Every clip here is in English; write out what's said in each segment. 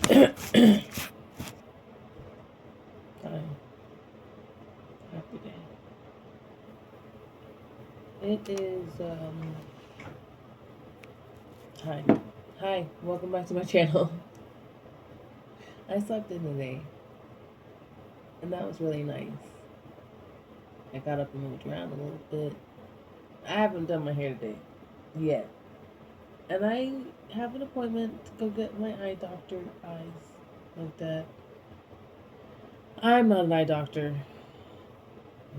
Hi. Happy day. It is, hi. Hi. Welcome back to my channel. I slept in today, and that was really nice. I got up and moved around a little bit. I haven't done my hair today yet. And I have an appointment to go get my eye doctor eyes like that. I'm not an eye doctor,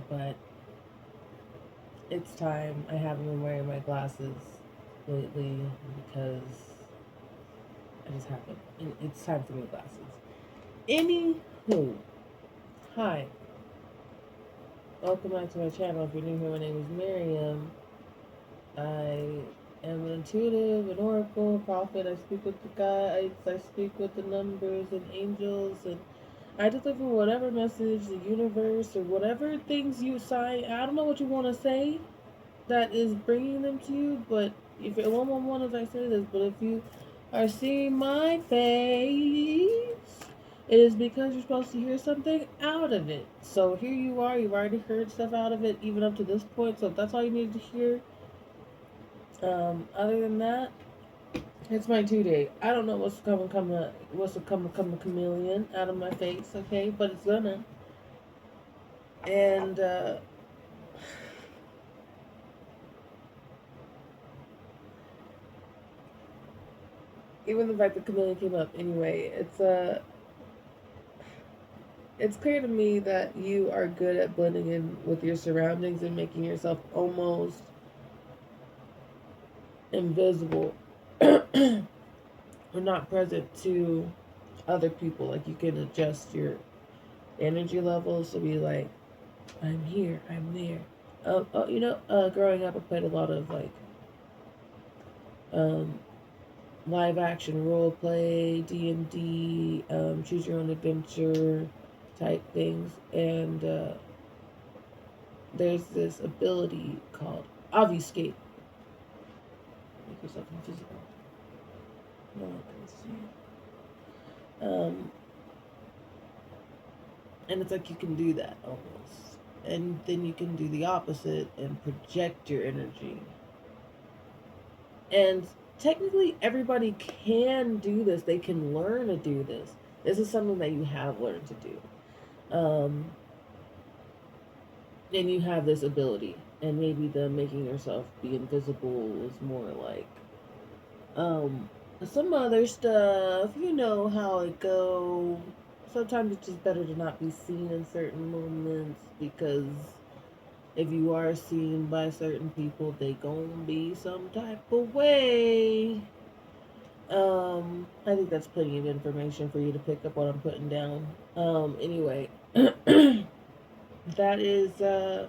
but it's time. I haven't been wearing my glasses lately because I just haven't. And it's time for new glasses. Anywho, hi. Welcome back to my channel. If you're new here, my name is Miriam. I am an intuitive, an oracle, prophet. I speak with the guides. I speak with the numbers and angels, and I deliver whatever message the universe or whatever things you sign. I don't know what you want to say that is bringing them to you, but if you're one as I say this, but if you are seeing my face, it is because you're supposed to hear something out of it. So here you are, you've already heard stuff out of it, even up to this point. So if that's all you needed to hear, other than that, it's my 2 day. I don't know what's to come a chameleon out of my face, okay? But it's gonna. And even the fact that chameleon came up anyway, it's clear to me that you are good at blending in with your surroundings and making yourself almost invisible or not present to other people. Like you can adjust your energy levels to be like, I'm here, I'm there. Growing up, I played a lot of like um, live action role play, D&D, choose your own adventure type things, and there's this ability called obfuscate. Make yourself invisible. No one can see. And it's like you can do that almost, and then you can do the opposite and project your energy. And technically, everybody can do this. They can learn to do this. This is something that you have learned to do. And you have this ability. And maybe the making yourself be invisible is more like some other stuff. You know how it go. Sometimes it's just better to not be seen in certain moments because if you are seen by certain people, they gon' be some type of way. I think that's plenty of information for you to pick up what I'm putting down. Anyway, that is uh,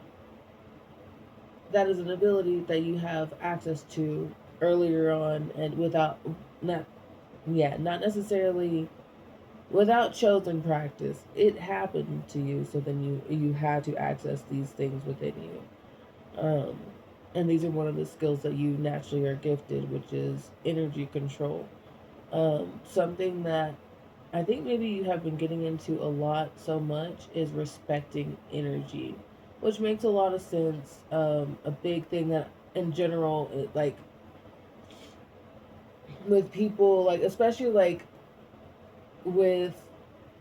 that is an ability that you have access to earlier on, and without not necessarily without chosen practice. It happened to you, so then you had to access these things within you. And these are one of the skills that you naturally are gifted, which is energy control. Something that I think maybe you have been getting into a lot so much is respecting energy, which makes a lot of sense. A big thing that in general, like with people, like especially like with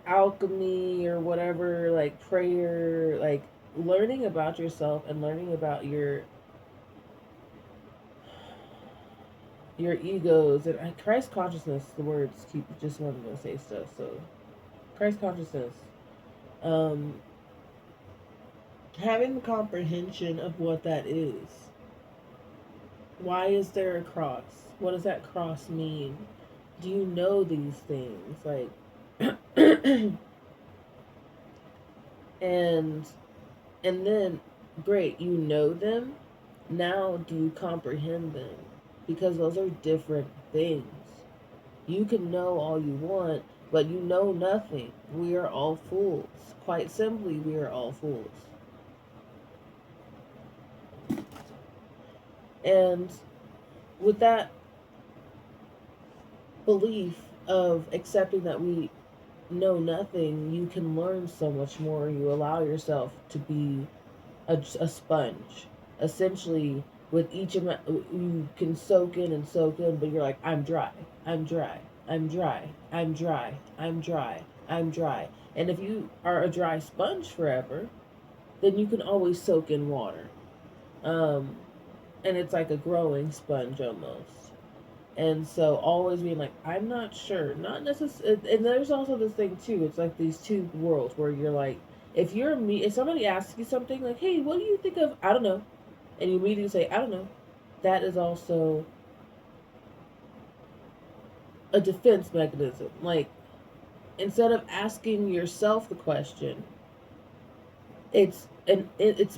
alchemy or whatever, like prayer, like learning about yourself and learning about your egos and Christ consciousness. The words keep just wanting to say stuff. So Christ consciousness. Um, Having the comprehension of what that is. Why is there a cross? What does that cross mean? Do you know these things? Like, and then, great, you know them. Now, do you comprehend them? Because those are different things. You can know all you want, but you know nothing. We are all fools. Quite simply, we are all fools. And with that belief, of accepting that we know nothing, you can learn so much more. You allow yourself to be a sponge. Essentially, with each amount, you can soak in, but you're like, I'm dry, I'm dry, I'm dry, I'm dry, I'm dry, I'm dry. And if you are a dry sponge forever, then you can always soak in water. Um, and it's like a growing sponge almost. And so always being like, I'm not sure, not necessarily. And there's also this thing too. It's like these two worlds where you're like, if somebody asks you something like, hey, what do you think of? I don't know, and you immediately say, I don't know. That is also a defense mechanism. Like, instead of asking yourself the question, it's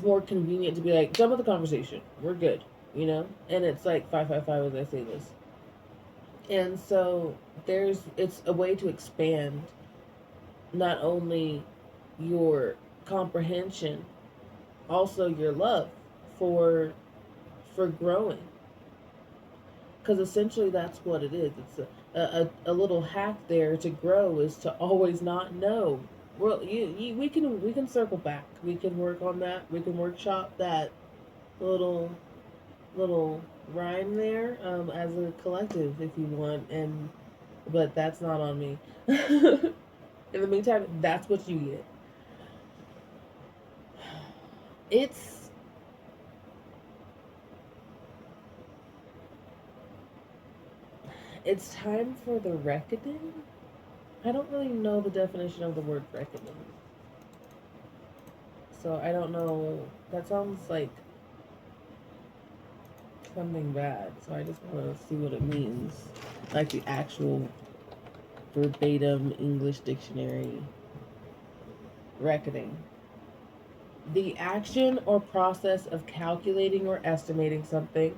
more convenient to be like, done with the conversation. We're good, you know. And it's like 555 as I say this. And so it's a way to expand not only your comprehension, also your love for for growing, because essentially that's what it is. It's a little hack there to grow is to always not know. Well, we can circle back. We can work on that. We can workshop that little little rhyme there as a collective if you want, and but that's not on me. In the meantime, that's what you get. It's it's time for the reckoning. I don't really know the definition of the word reckoning. So I don't know. That sounds like something bad. So I just want to see what it means. Like the actual verbatim English dictionary. Reckoning. The action or process of calculating or estimating something.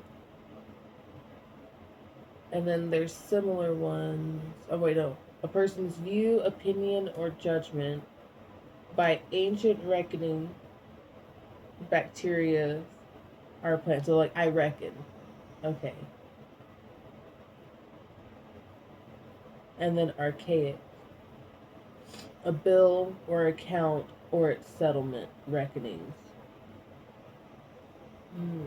And then there's similar ones. Oh, wait, no. A person's view, opinion, or judgment by ancient reckoning bacteria are plants. So, like, I reckon. Okay. And then archaic. A bill or account or its settlement reckonings. Mm.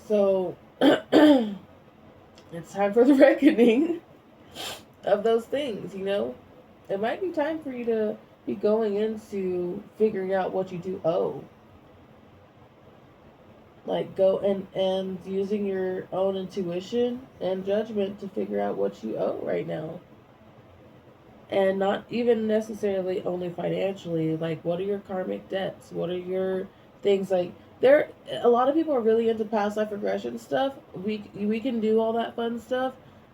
So, it's time for the reckoning of those things, you know? It might be time for you to be going into figuring out what you do owe. Like go and using your own intuition and judgment to figure out what you owe right now. And not even necessarily only financially, like what are your karmic debts? What are your things like there a lot of people are really into past life regression stuff. We can do all that fun stuff.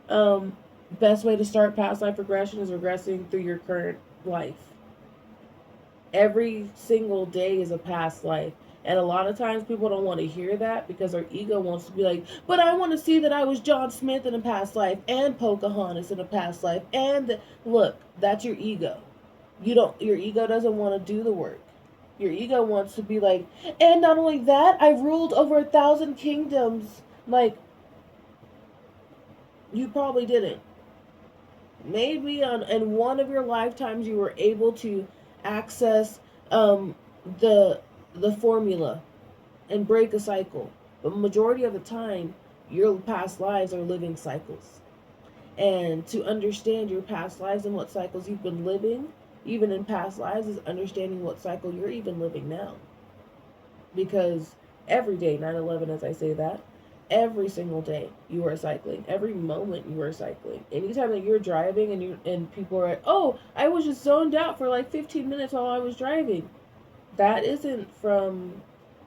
Um Best way to start past life regression is regressing through your current life. Every single day is a past life. And a lot of times people don't want to hear that because their ego wants to be like, but I want to see that I was John Smith in a past life and Pocahontas in a past life. And look, that's your ego. Your ego doesn't want to do the work. Your ego wants to be like, and not only that, I ruled over 1,000 kingdoms. Like, you probably didn't. Maybe in one of your lifetimes you were able to access um, the the formula and break a cycle. But majority of the time, your past lives are living cycles. And to understand your past lives and what cycles you've been living, even in past lives, is understanding what cycle you're even living now. Because every day, 9/11, as I say that, every single day you are cycling. Every moment you are cycling. Anytime that you're driving and people are like, oh, I was just zoned out for like 15 minutes while I was driving. That isn't from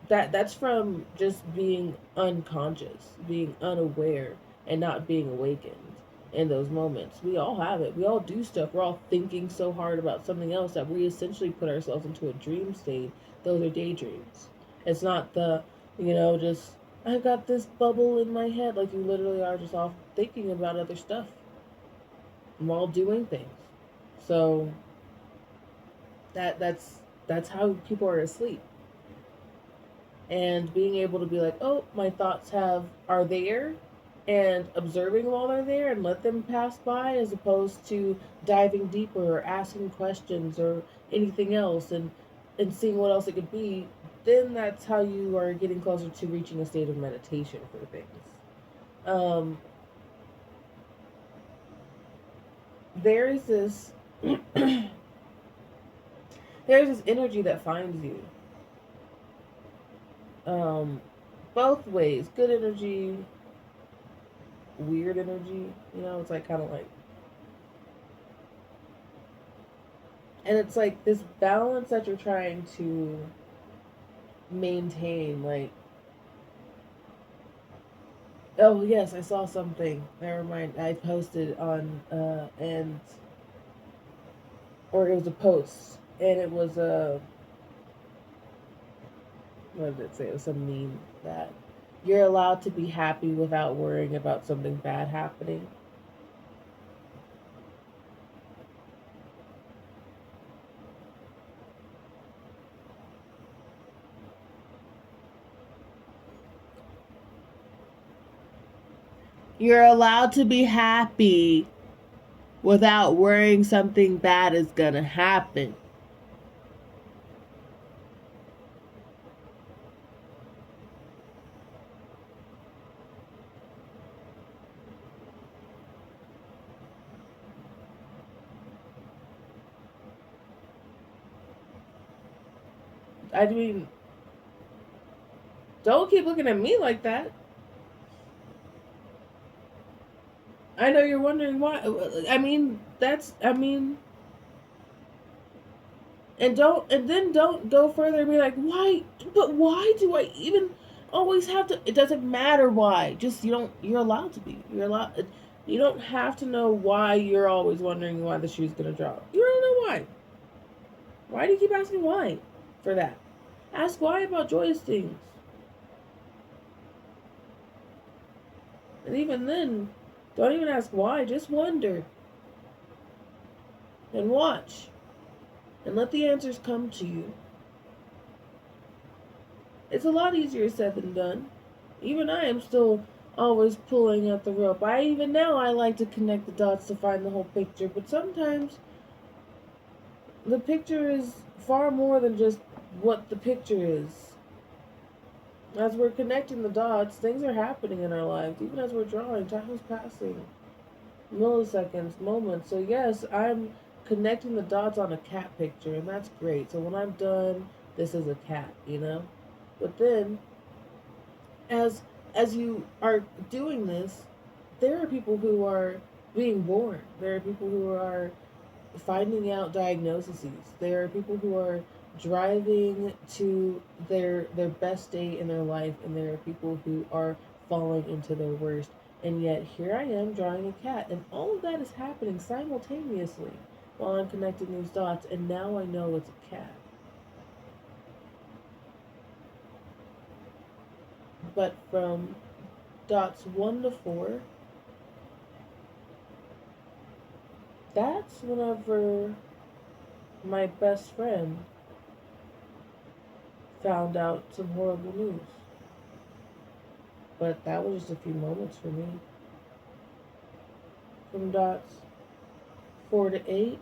that's from just being unconscious, being unaware, and not being awakened in those moments. We all have it. We all do stuff. We're all thinking so hard about something else that we essentially put ourselves into a dream state. Those are daydreams. It's not just I've got this bubble in my head. Like you literally are just off thinking about other stuff while doing things. So that's how people are asleep. and being able to be like, oh, my thoughts are there, and observing while they're there and let them pass by, as opposed to diving deeper or asking questions or anything else, and seeing what else it could be. Then that's how you are getting closer to reaching a state of meditation for things. um there's this there's this energy that finds you, um both ways, good energy, weird energy. It's like kind of like, and it's like this balance that you're trying to maintain. Like, oh yes, I saw something, never mind, I posted on and or it was a post, and it was a, what did it say, it was some meme that you're allowed to be happy without worrying about something bad happening. You're allowed to be happy without worrying something bad is gonna happen. I mean, don't keep looking at me like that. I know you're wondering why. I mean, and then don't go further and be like, why? But why do I even always have to? It doesn't matter why. Just you're allowed to be. You're allowed. You don't have to know why you're always wondering why the shoe's gonna drop. You don't know why. Why do you keep asking why for that? Ask why about joyous things. And even then, don't even ask why. Just wonder and watch and let the answers come to you. It's a lot easier said than done. Even I am still always pulling at the rope. Even now I like to connect the dots to find the whole picture, but sometimes the picture is far more than just what the picture is. As we're connecting the dots, things are happening in our lives. Even as we're drawing, time is passing. Milliseconds, moments. So yes, I'm connecting the dots on a cat picture, and that's great. So when I'm done, this is a cat. But then, as as you are doing this, there are people who are being born. There are people who are finding out diagnoses. There are people who are driving to their best day in their life, and there are people who are falling into their worst. And yet here I am drawing a cat, and all of that is happening simultaneously while I'm connecting these dots, and now I know it's a cat. But from dots 1 to 4, that's whenever my best friend found out some horrible news. But that was just a few moments for me. From dots 4 to 8,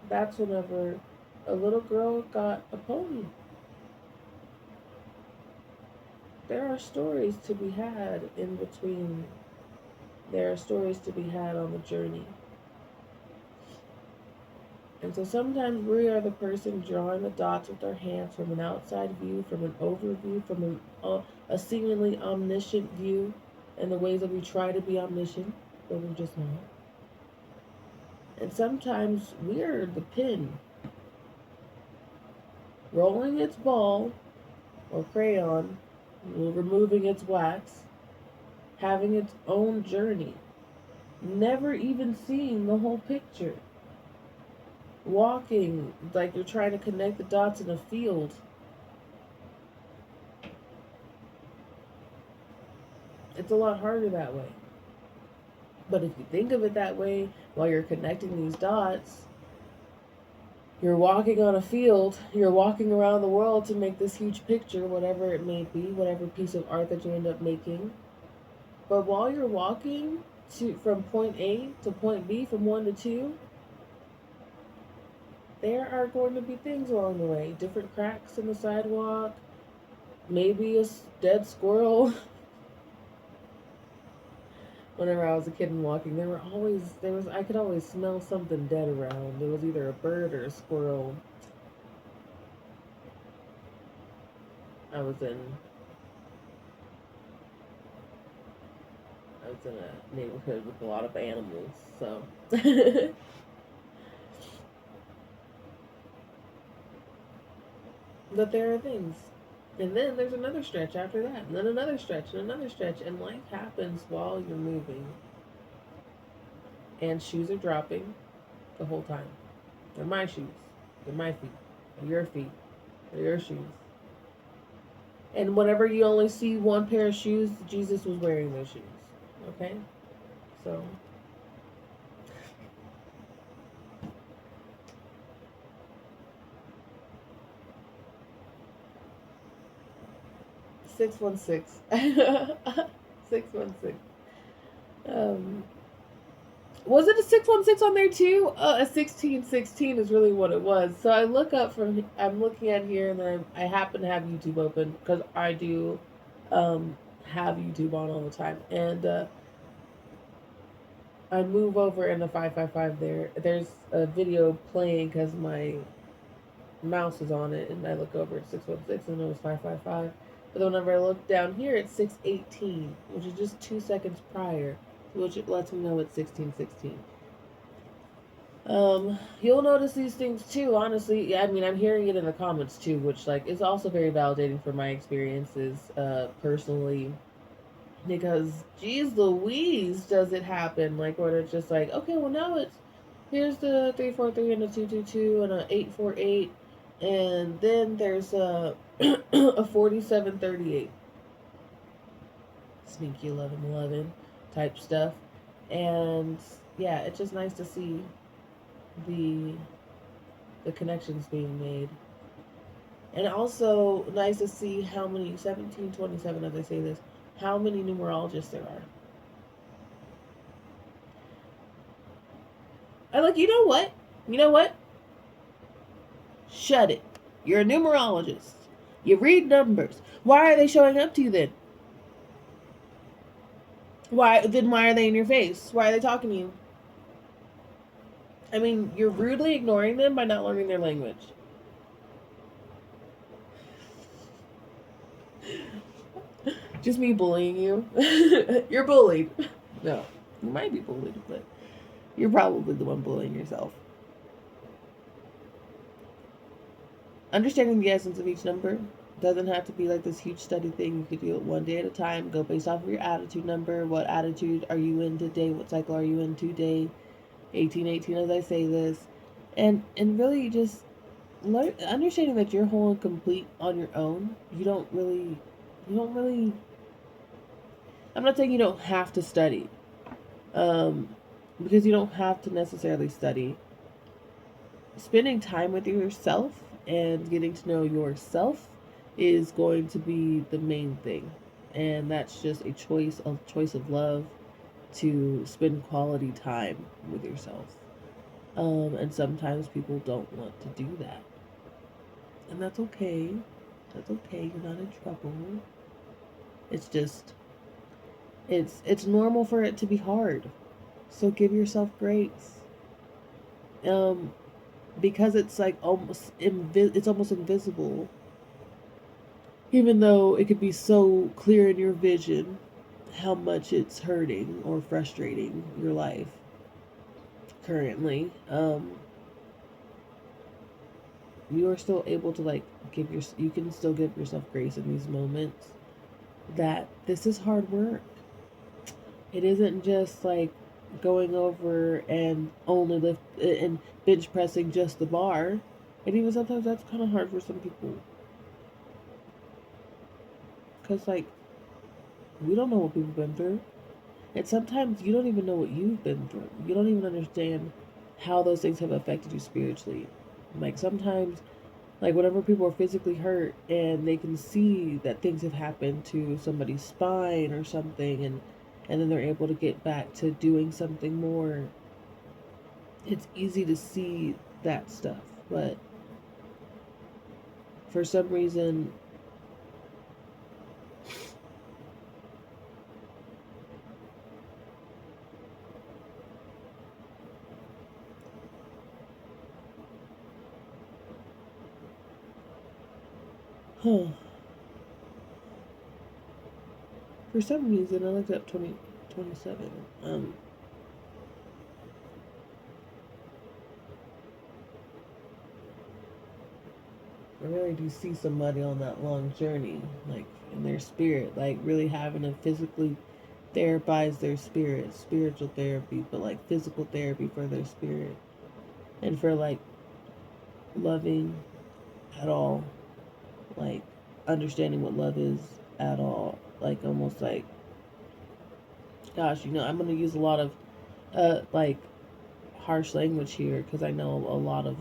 that's whenever a little girl got a pony. There are stories to be had in between. There are stories to be had on the journey. And so sometimes we are the person drawing the dots with our hands from an outside view, from an overview, from a seemingly omniscient view, in the ways that we try to be omniscient, but we're just not. And sometimes we're the pin rolling its ball or crayon, removing its wax, having its own journey, never even seeing the whole picture. Walking like you're trying to connect the dots in a field. It's a lot harder that way. But if you think of it that way while you're connecting these dots, You're walking on a field, you're walking around the world to make this huge picture, whatever it may be, whatever piece of art that you end up making. But while you're walking from point A to point B, from 1 to 2, there are going to be things along the way. Different cracks in the sidewalk, maybe a dead squirrel. Whenever I was a kid and walking, I could always smell something dead around. It was either a bird or a squirrel. I was in a neighborhood with a lot of animals, so but there are things. And then there's another stretch after that, and then another stretch, and another stretch, and life happens while you're moving. And shoes are dropping the whole time. They're my shoes. They're my feet. They're your feet. They're your shoes. And whenever you only see one pair of shoes, Jesus was wearing those shoes. Okay? So 616. 616. Um, was it a 616 on there too? A 1616 is really what it was. So I'm looking at here, and then I happen to have YouTube open because I do have YouTube on all the time. And I move over in the 555 there. There's a video playing because my mouse is on it, and I look over at 616 and it was 555. But then whenever I look down here, it's 618, which is just 2 seconds prior, which lets me know it's 1616. You'll notice these things too, honestly. Yeah, I mean, I'm hearing it in the comments too, which, like, is also very validating for my experiences, personally. Because, geez Louise, does it happen? Like, where it's just like, okay, well, now here's the 343 and a 222 and a 848, and then there's a 4738. Sneaky 1111 type stuff. And yeah, it's just nice to see the connections being made. And also nice to see how many 1727, as I say this, how many numerologists there are. I'm like, you know what? You know what? Shut it. You're a numerologist. You read numbers. Why are they showing up to you then? Why are they in your face? Why are they talking to you? I mean, you're rudely ignoring them by not learning their language. Just me bullying you. You're bullied. No, you might be bullied, but you're probably the one bullying yourself. Understanding the essence of each number doesn't have to be like this huge study thing. You could do it one day at a time. Go based off of your attitude number. What attitude are you in today? What cycle are you in today? 1818, as I say this. And really just understanding that you're whole and complete on your own. You don't really I'm not saying you don't have to study, because you don't have to necessarily study. Spending time with yourself and getting to know yourself is going to be the main thing, and that's just a choice of love to spend quality time with yourself. And sometimes people don't want to do that, and that's okay. That's okay. You're not in trouble. It's just it's normal for it to be hard. So give yourself grace. Because it's like it's almost invisible. Even though it could be so clear in your vision how much it's hurting or frustrating your life currently, you are still able to, like, you can still give yourself grace in these moments that this is hard work. It isn't just like going over and only lift and bench pressing just the bar. And even sometimes that's kind of hard for some people. Because, like, we don't know what people have been through. And sometimes you don't even know what you've been through. You don't even understand how those things have affected you spiritually. Like sometimes, like whenever people are physically hurt and they can see that things have happened to somebody's spine or something, and then they're able to get back to doing something more, it's easy to see that stuff. But for some reason, huh, for some reason I looked up 2027. I really do see somebody on that long journey, like in their spirit, like really having to physically therapize their spirit, spiritual therapy, but like physical therapy for their spirit, and for like loving at all, like understanding what love is at all, like almost like, gosh, I'm gonna use a lot of like harsh language here because I know a lot of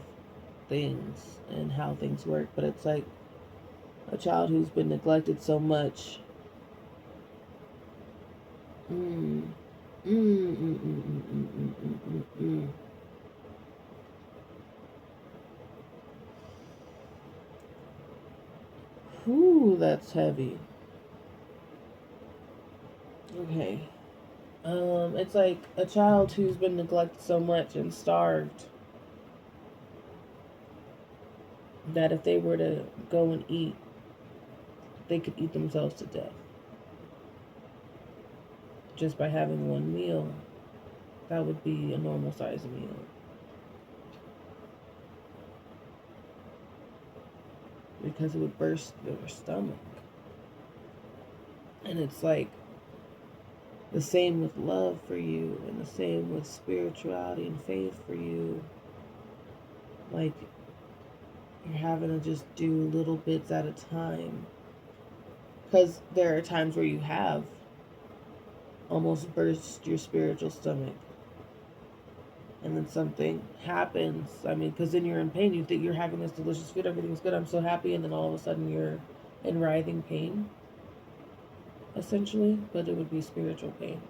things and how things work, but it's like a child who's been neglected so much. Mm. Mm, mm, mm, mm, mm, mm, mm, mm, mm. Ooh, that's heavy. Okay. It's like a child who's been neglected so much and starved that if they were to go and eat, they could eat themselves to death just by having one meal. That would be a normal size meal because it would burst their stomach. And it's like the same with love for you, and the same with spirituality and faith for you. Like, you're having to just do little bits at a time. Because there are times where you have almost burst your spiritual stomach. And then something happens. I mean, because then you're in pain. You think you're having this delicious food, everything's good, I'm so happy. And then all of a sudden you're in writhing pain, essentially. But it would be spiritual pain.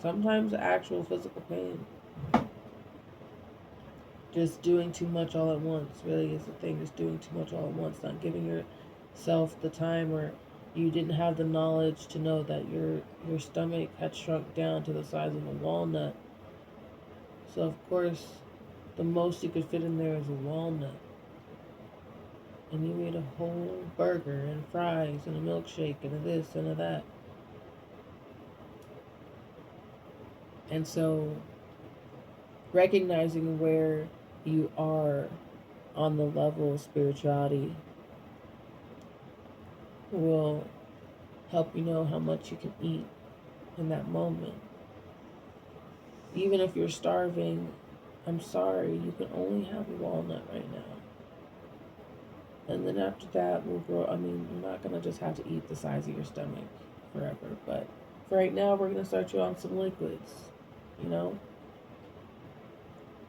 Sometimes actual physical pain. Just doing too much all at once really is the thing. Just doing too much all at once, not giving yourself the time, or you didn't have the knowledge to know that your stomach had shrunk down to the size of a walnut. So of course, the most you could fit in there is a walnut, and you ate a whole burger and fries and a milkshake and a this and a that. And so, recognizing where you are on the level of spirituality will help you know how much you can eat in that moment. Even if you're starving, I'm sorry, you can only have a walnut right now. And then after that, we'll grow. I mean, you're not going to just have to eat the size of your stomach forever. But for right now, we're going to start you on some liquids. You know?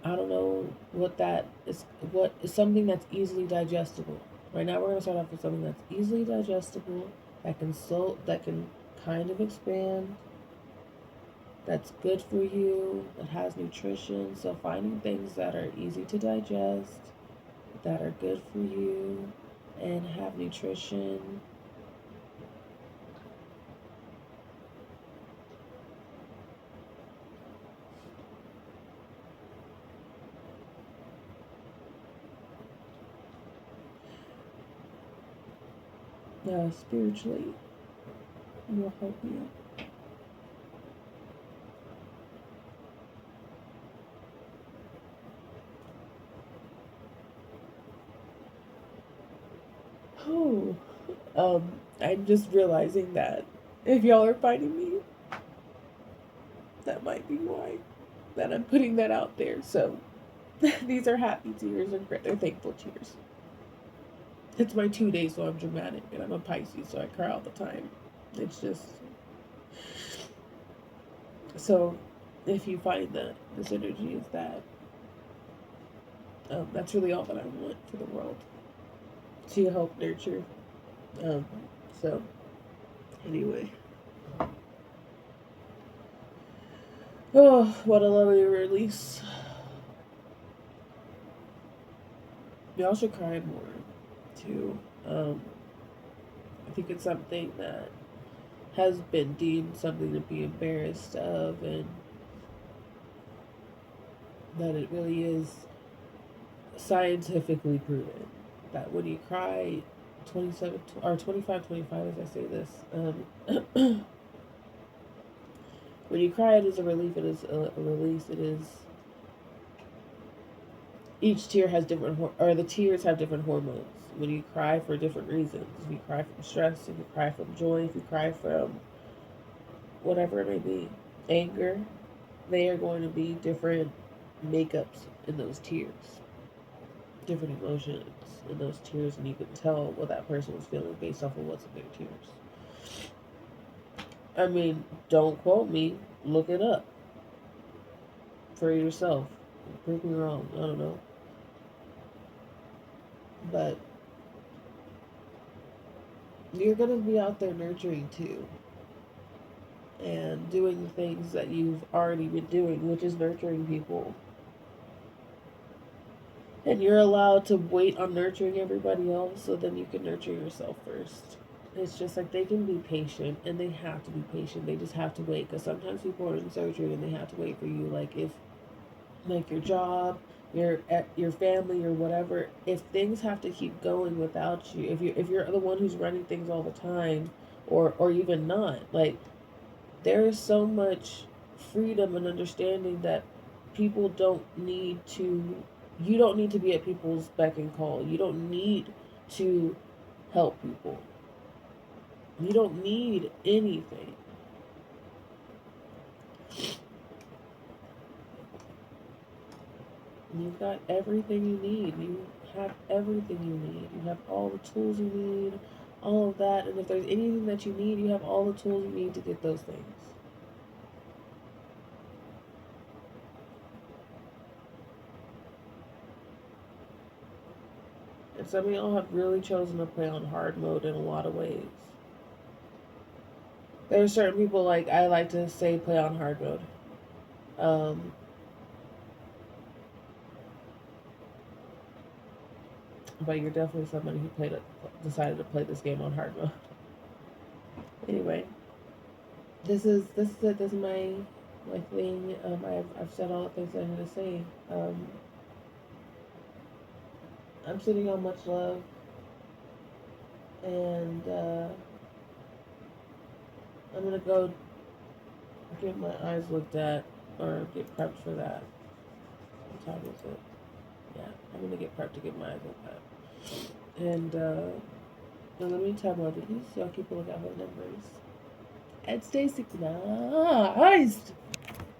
I don't know what that is. What is something that's easily digestible? Right now, we're going to start off with something that's easily digestible, that can kind of expand, that's good for you, that has nutrition. So finding things that are easy to digest, that are good for you, and have nutrition. Spiritually will help you. Oh, I'm just realizing that if y'all are finding me, that might be why that I'm putting that out there. So these are happy tears, and they're thankful tears. It's my 2 day, so I'm dramatic, and I'm a Pisces, so I cry all the time. It's just so. If you find that this energy is that, That's really all that I want for the world, to help nurture. Um, so, anyway. Oh, what a lovely release. Y'all should cry more, too. I think it's something that has been deemed something to be embarrassed of, and that it really is scientifically proven that when you cry 27 or 25, 25 as I say this, when you cry, it is a relief, it is a release, it is, each tear has different, or the tears have different hormones. When you cry for different reasons, if you cry from stress, if you cry from joy, if you cry from whatever it may be, anger, they are going to be different makeups in those tears, different emotions in those tears, and you can tell what that person was feeling based off of what's in their tears. I mean, don't quote me, look it up for yourself. Prove me wrong, I don't know. But you're going to be out there nurturing too, and doing the things that you've already been doing, which is nurturing people. And you're allowed to wait on nurturing everybody else so then you can nurture yourself first. It's just like they can be patient, and they have to be patient. They just have to wait, because sometimes people are in surgery and they have to wait for you. Like if, like your job, your family or whatever, if things have to keep going without you, if you're the one who's running things all the time, or even not, like there is so much freedom and understanding that people don't need to, you don't need to be at people's beck and call. You don't need to help people. You don't need anything. You've got everything you need. You have everything you need. You have all the tools you need, all of that. And if there's anything that you need, you have all the tools you need to get those things. And some of y'all have really chosen to play on hard mode in a lot of ways. There are certain people, like I like to say, play on hard mode. Um, but you're definitely somebody who decided to play this game on hard mode. Anyway, this is it. This is my thing. I've said all the things I need to say. I'm sitting on much love, and I'm gonna go get my eyes looked at, or get prepped for that. What time is it? Yeah, I'm gonna get prepped to get my eyes looked at. And in the meantime, love y'all keep a lookout for the numbers. And stay synchronized.